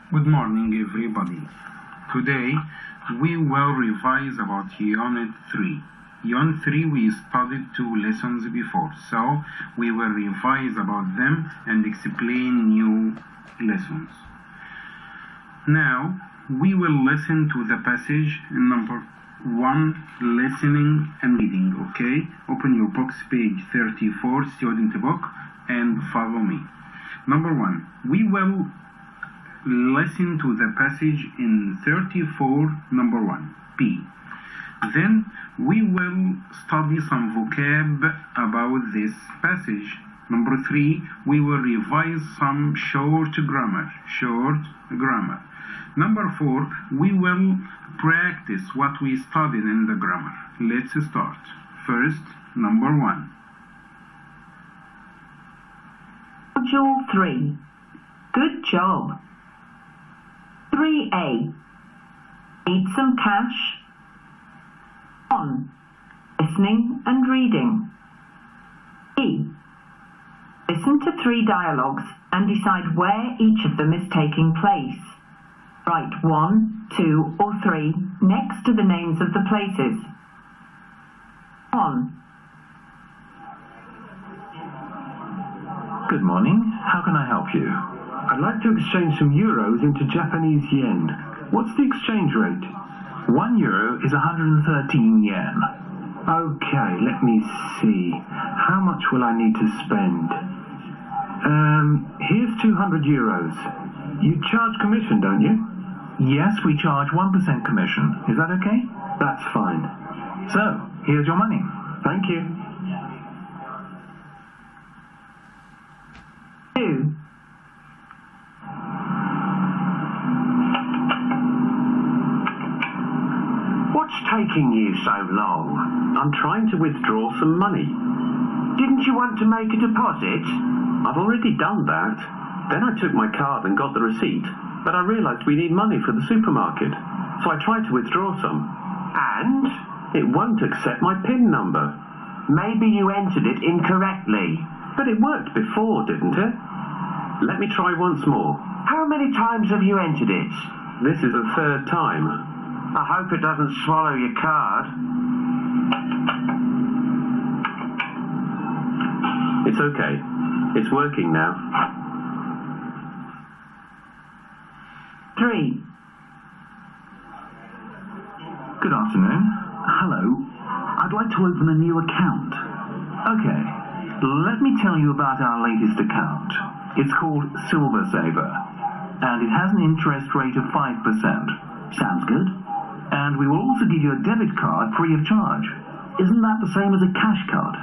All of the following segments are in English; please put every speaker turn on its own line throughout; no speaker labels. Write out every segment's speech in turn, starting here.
Good morning, everybody. Today we will revise about Unit 3. Unit 3 we studied 2 lessons before, so we will revise about them and explain new lessons. Now we will listen to the passage number 1, listening and reading, okay? Open your books, page 34, student book, and follow me. Number 1, we will listen to the passage in 34, number 1, B. Then we will study some vocab about this passage. Number 3, we will revise some short grammar. Number 4, we will practice what we studied in the grammar. Let's start. First, number 1.
Module 3. Good job. 3A. Need some cash? 1. Listening and reading. B. Listen to 3 dialogues and decide where each of them is taking place. Write 1, 2, or 3 next to the names of the places. 1.
Good morning. How can I help you?
I'd like to exchange some euros into Japanese yen. What's the exchange rate?
1 euro is 113 yen.
Okay, let me see. How much will I need to spend? Here's 200 euros. You charge commission, don't you?
Yes, we charge 1% commission. Is that okay?
That's fine.
So, here's your money.
Thank you.
2.
What's taking you so long? I'm trying to withdraw some money. Didn't you want to make a deposit? I've already done that. Then I took my card and got the receipt, but I realised we need money for the supermarket, so I tried to withdraw some. And? It won't accept my PIN number. Maybe you entered it incorrectly. But it worked before, didn't it? Let me try once more. How many times have you entered it? This is the 3rd time. I hope it doesn't swallow your card. It's okay. It's working now.
3.
Good afternoon. Hello. I'd like to open a new account. Okay. Let me tell you about our latest account. It's called Silver Saver, and it has an interest rate of 5%. Sounds good. And we will also give you a debit card free of charge. Isn't that the same as a cash card?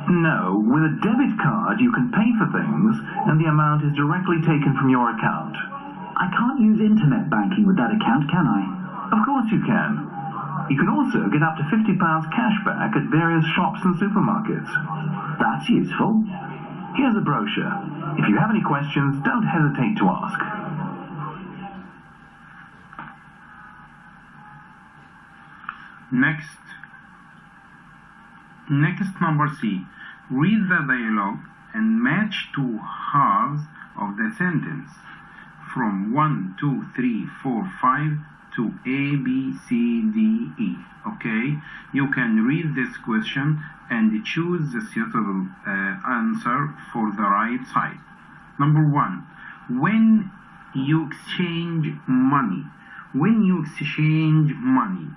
No, with a debit card you can pay for things and the amount is directly taken from your account. I can't use internet banking with that account, can I? Of course you can. You can also get up to £50 cash back at various shops and supermarkets. That's useful. Here's a brochure. If you have any questions, don't hesitate to ask.
Next, number C. Read the dialogue and match 2 halves of the sentence from 1, 2, 3, 4, 5 to A, B, C, D, E. Okay? You can read this question and choose the suitable answer for the right side. Number 1. When you exchange money. When you exchange money.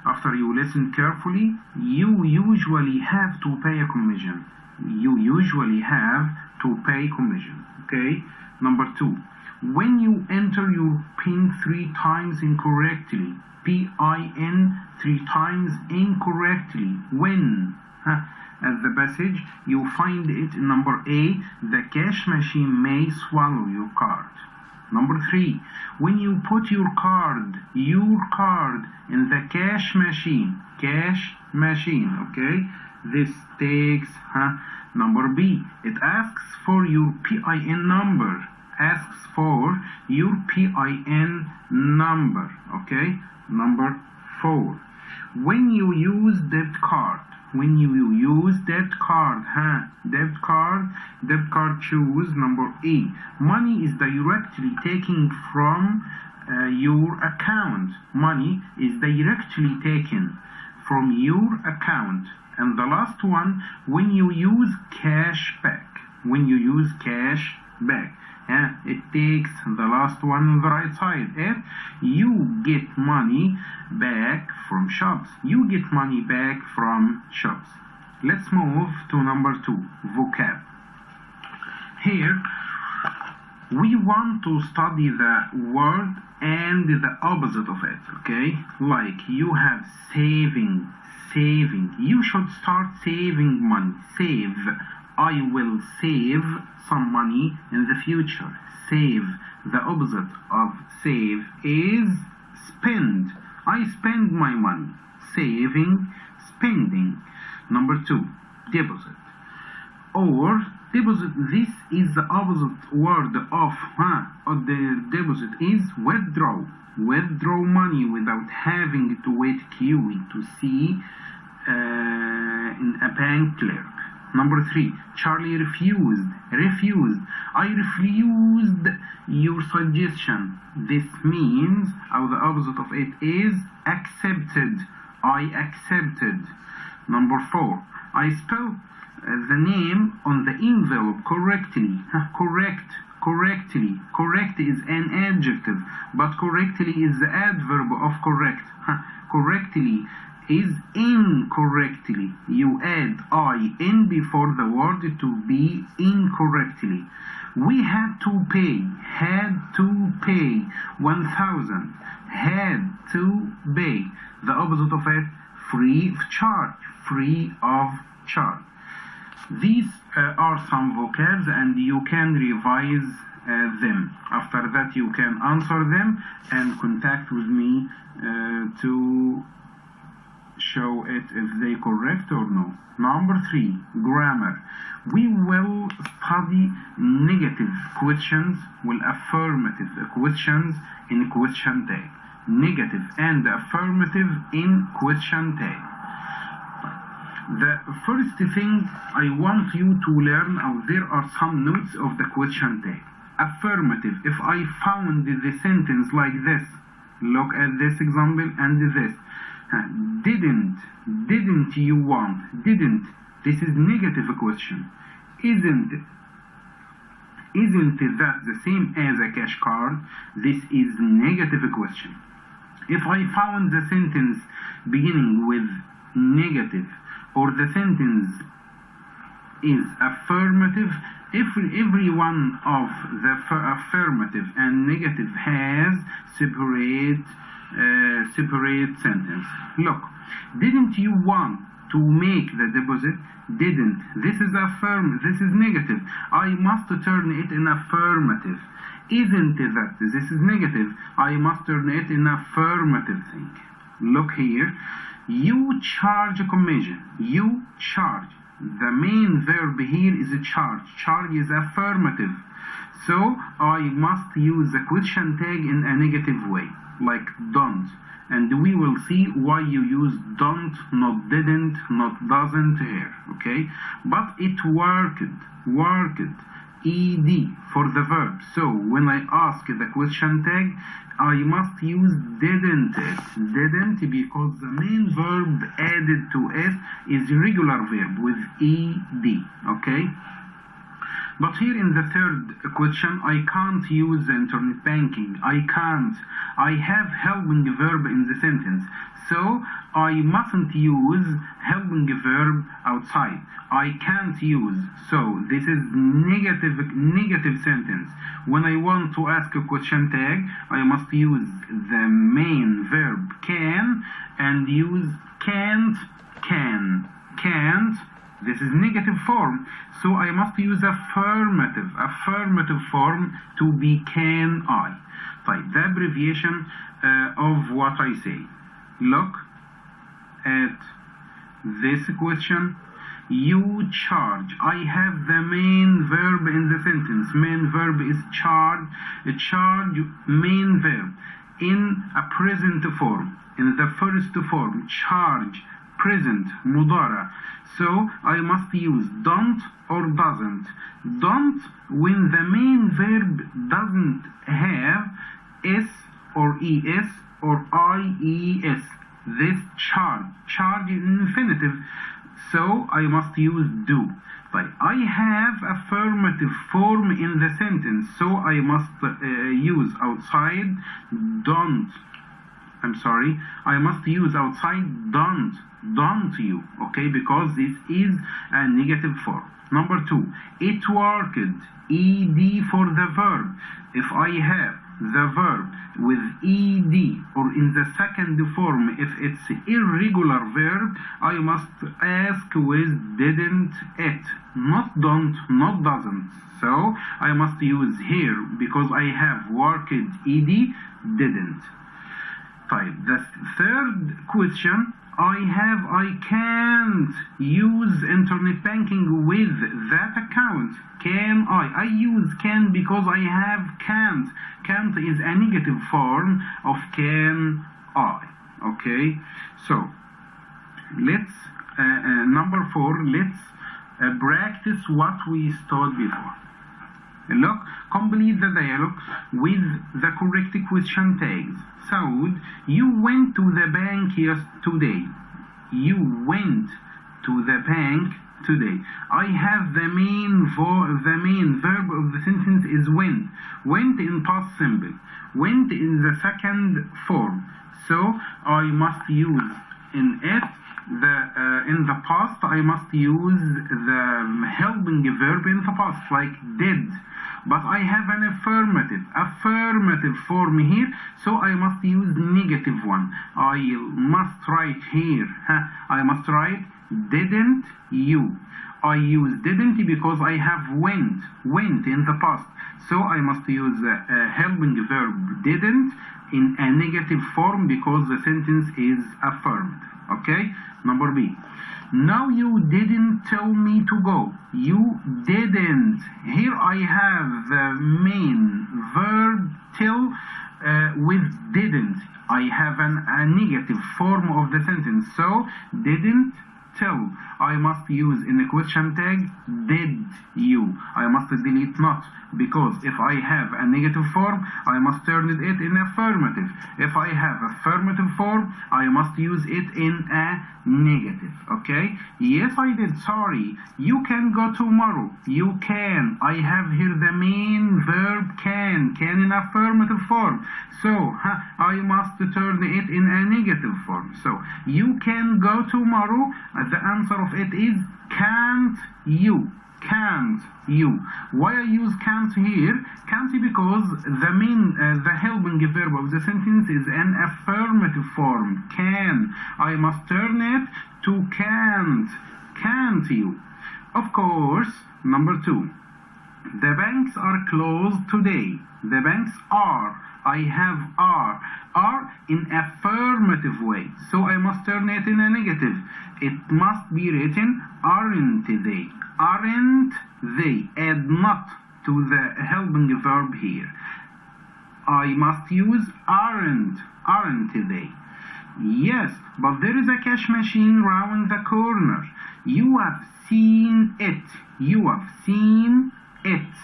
After you listen carefully, you usually have to pay a commission. You usually have to pay commission. Okay? Number 2. When you enter your PIN 3 times incorrectly, PIN 3 times incorrectly, when? At the passage, you find it in number A, the cash machine may swallow your card. Number 3, when you put your card in the cash machine, okay? This takes, number B, it asks for your PIN number, okay? Number 4, when you use debit card, when you use debit card, debit card, choose number A. Money is directly taken from your account. Money is directly taken from your account. And the last one, when you use cash back. When you use cash back. It takes the last one on the right side. If you get money back from shops. You get money back from shops. Let's move to number 2, vocab. Here, we want to study the word and the opposite of it, okay? Like you have saving. You should start saving money. Save. I will save some money in the future. Save. The opposite of save is spend. I spend my money. Saving, spending. Number 2, deposit. Or deposit, this is the opposite word of the deposit is withdraw. Withdraw money without having to wait queuing to see in a bank clerk. Number 3, Charlie refused. I refused your suggestion. This means, or the opposite of it is accepted. I accepted. Number 4, I spelled the name on the envelope correctly. Correctly. Correct is an adjective, but correctly is the adverb of correct. Correctly is incorrectly. You add in before the word to be incorrectly. We had to pay 1,000. Had to pay. The opposite of it, free of charge. Free of charge. These are some vocabs and you can revise them. After that you can answer them and contact with me to show it if they correct or no. Number 3, grammar. We will study negative questions with affirmative questions in question tag. Negative and affirmative in question tag. The first thing I want you to learn, there are some notes of the question tag. Affirmative. If I found the sentence like this, look at this example and this. Didn't you want? Didn't. This is negative question. Isn't that the same as a cash card? This is negative question. If I found the sentence beginning with negative or the sentence is affirmative, every one of the affirmative and negative has separate sentence. Look, didn't you want to make the deposit? Didn't. This is this is negative. I must turn it in affirmative. Isn't that? This is negative. I must turn it in affirmative thing. Look here. You charge a commission. You charge. The main verb here is a charge. Charge is affirmative. So I must use the question tag in a negative way, like don't. And we will see why you use don't, not didn't, not doesn't here, okay? But it worked, ed for the verb. So when I ask the question tag, I must use didn't because the main verb added to it is regular verb with ed, okay? But here in the third question, I can't use the internet banking. I can't. I have helping verb in the sentence. So I mustn't use helping verb outside. I can't use. So this is negative sentence. When I want to ask a question tag, I must use the main verb can and use can't. This is negative form, so I must use affirmative form to be can I. Right, the abbreviation of what I say. Look at this question. You charge. I have the main verb in the sentence. Main verb is charge. Charge, main verb in a present form. In the first form, charge, present مضارع. So I must use don't or doesn't. Don't when the main verb doesn't have s or es or ies. This charge is infinitive, so I must use do. But I have affirmative form in the sentence, so I must use outside don't. I must use outside don't you, okay, because this is a negative form. Number 2, it worked, ed for the verb. If I have the verb with ed or in the second form, if it's irregular verb, I must ask with didn't it, not don't, not doesn't. So I must use here because I have worked ed, didn't. The third question, I can't use internet banking with that account. Can I? I use can because I have can't. Can't is a negative form of can I. Okay, so let's number 4, let's practice what we studied before. Look, complete the dialogue with the correct question tags. Saud, you went to the bank yesterday. You went to the bank today. I have the main verb of the sentence is went. Went in past simple. Went in the second form. So I must use in it in the past. I must use the helping verb in the past, like did. But I have an affirmative form here, so I must use negative one. I must write here, I must write didn't you. I use didn't because I have went in the past, so I must use the helping verb didn't in a negative form because the sentence is affirmative. Okay, number B. Now you didn't tell me to go. You didn't. Here I have the main verb tell with didn't. I have a negative form of the sentence. So didn't tell. I must use in the question tag did you. I must delete not because if I have a negative form, I must turn it in affirmative. If I have affirmative form, I must use it in a negative. Okay? Yes, I did. Sorry. You can go tomorrow. You can. I have here the main verb can in affirmative form. So I must turn it in a negative form. So you can go tomorrow. The answer of it is can't you. Can't you. Why I use can't here? Can't because the helping verb of the sentence is an affirmative form. Can. I must turn it to can't. Can't you. Of course, number 2. The banks are closed today. The banks are. I have are in affirmative way, so I must turn it in a negative. It must be written aren't they. Aren't they. Add not to the helping verb here. I must use aren't they. Yes, but there is a cash machine round the corner. You have seen it. You have seen it.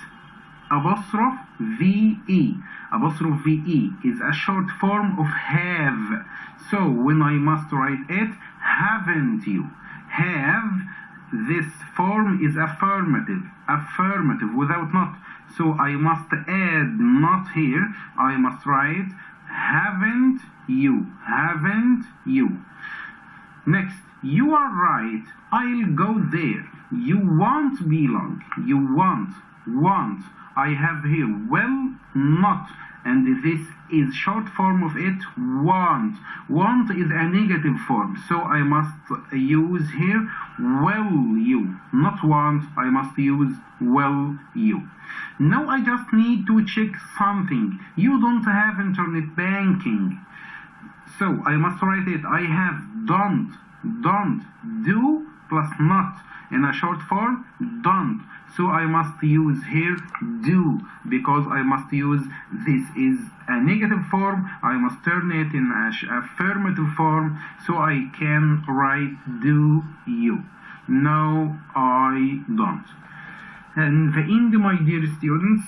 Apostrophe VE. Apostrophe VE is a short form of have. So when I must write it, haven't you? Have, this form is affirmative without not. So I must add not here. I must write haven't you. Haven't you. Next, you are right. I'll go there. You won't be long. You won't. I have here will not, and this is short form of it, want. Want is a negative form, so I must use here will you, not want. I must use will you. Now I just need to check something. You don't have internet banking, so I must write it. I have don't do plus not in a short form, don't. so I must use here do, because I must use this is a negative form, I must turn it in an affirmative form, so I can write do you. No, I don't. And the end, my dear students.